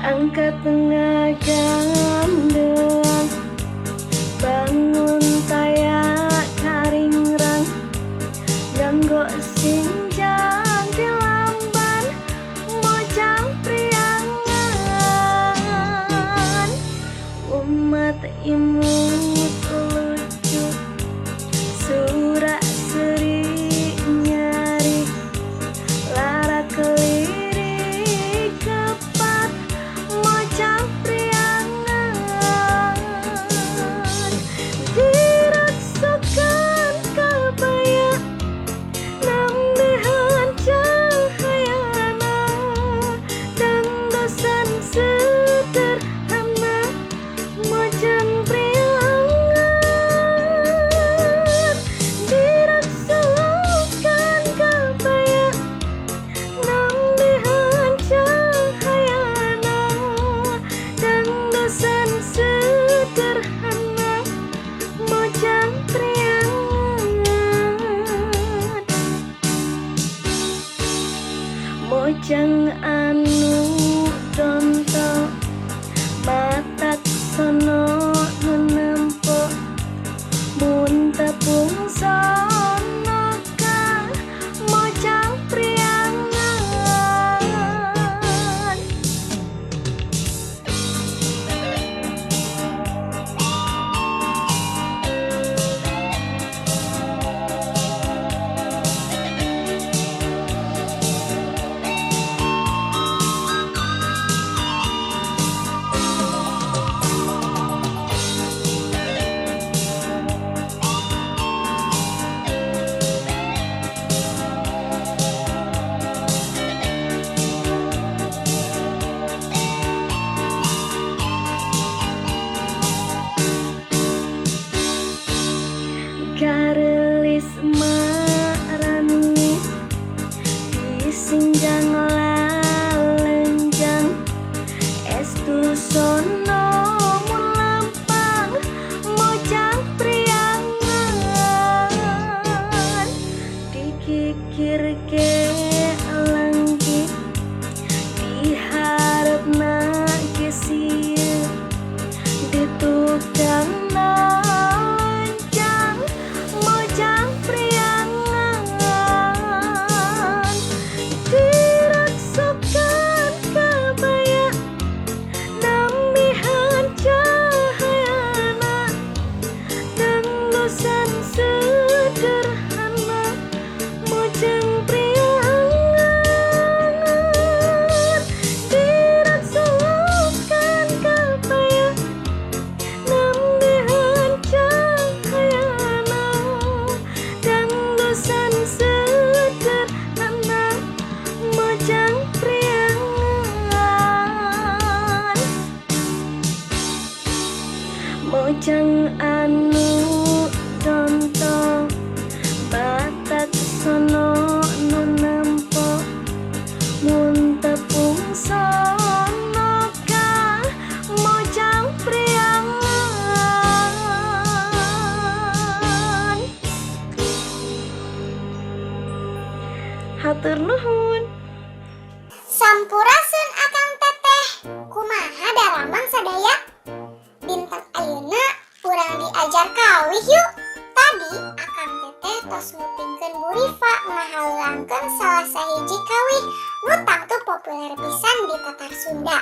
Angkat tengah gandeng, bangun tayak karingrang, ganggo sinjang di lamban, mojang priangan. Umat imut lucu, surak seri nyari, lara kelirik kepat, mojang priangan. Diraksakan kabaya, nambihan cahayana, dan dosan sederhana, mojang priangan. Diraksakan kabaya, nambihan cahayana, dan dosan sederhana, mojang priangan. Mojang anu donto, matak sono nunempo, mun tepung sono ka, mojang priangan. Garelis maranis, disinjang lalenjang, estu sono mun lampang, mojang priangan. Dikikir ke langit, diharapna ke sieu, ditukang nancang, mojang priangan. Diraksakan kabaya, nambihan cahayana, dan dosan sederhana, mojang priangan. Diraksakan kabaya, nambihan cahayana, dan dosan sederhana, mojang priangan. Mojang anu donto, batak sono nunempo, mun tepung sono ka, mojang priangan. Hatur nuhun. Sampurasun akang teteh, kumaha dalaman sadaya? Bintang ayeuna urang diajar kawih yuk. Tadi akang teteh tos ngupingkeun Bu Rifa ngahaulangkeun salah sahiji kawih nu tangtu populer pisan di Tatar Sunda.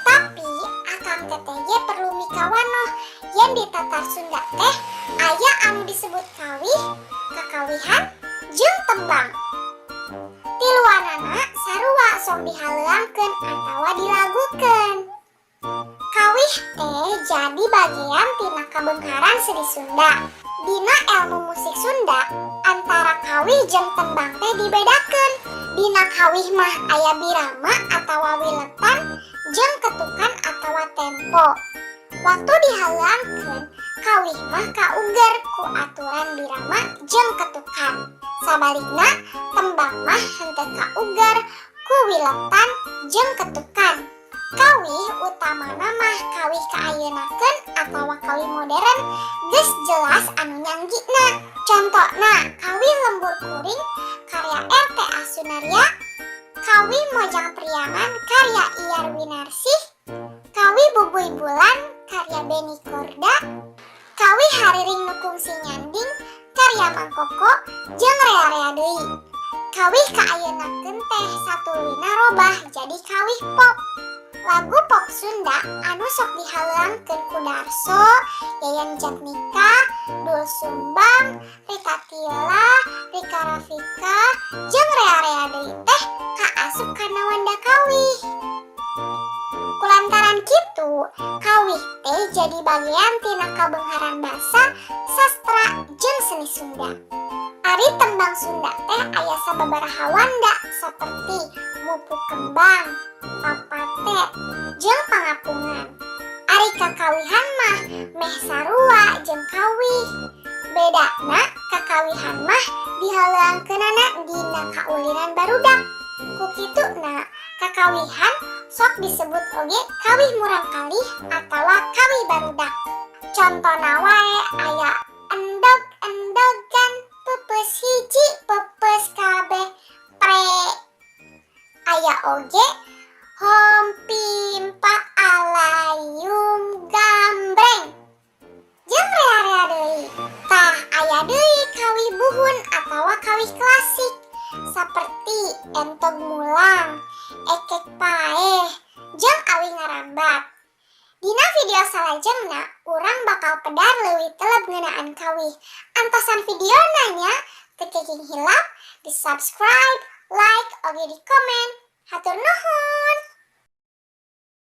Tapi akang teteh ge perlu mikawanoh yen di Tatar Sunda teh aya anu disebut kawih, kakawihan, jeung tembang. Tiluanana sarua sok dihaulangkeun atawa dilagukeun. Kawih teh jadi bagian tina kabengkaran Sri Sunda. Dina elmu musik Sunda, antara kawih jeung tembang teh dibedakeun. Dina kawih mah aya birama atawa wiletan jeung ketukan atawa tempo. Waktu dihaulangkeun, kawih mah kauger ku aturan birama jeung ketukan. Sabalikna, tembang mah henteu kauger ku wiletan jeung ketukan. Kawih utamana mah kawih kaayenakeun atawa kawih modern geus jelas anu nyanggina. Contona kawih lembur kuring karya RTA Sunaria, Kawi Mojang Priangan karya Iyar Winarsih, Kawi Bubuy Bulan karya Beni Korda, Kawi Hariring Nukung Sinyanding karya Mang Koko jeung rea-rea deui. Kawih kaayeuna teh satuluyna robah jadi kawih pop. Lagu pop Sunda anu sok dihaleuangkeun ku Darso, Yayan Jatnika, Doel Sumbang, Rita Tila, Rika Rafika, jeung rea-rea deui teh kaasup kana Wanda Kawih. Kulantaran kitu, kawih teh jadi bagian tina kabeungharan basa, sastra, jeung seni Sunda. Ari tembang Sunda teh aya sababaraha wanda saperti mupu kembang, papate, jeung pangapungan. Ari kakawihan mah meh sarua jeung kawih. Bedana kakawihan mah dihaleuangkeunana dina kaulinan barudak. Ku kituna kakawihan sok disebut oge kawih murang kalih atawa kawih barudak. Contona wae aya endog-endogan pepes hiji pepes kabeh pre. Aya oge hompimpa alayum gambreng. Jeung rea-rea deui. Tah aya deui kawih buhun atawa kawih klasik saperti entog mulang, ekek paeh, jeung awi ngarambat. Dina video salajengna, urang bakal pedar leuwih teleb ngeunaan kawih. Antosan video nanya, teu kenging hilap, di subscribe, like, oge di komen. Hatur nuhun.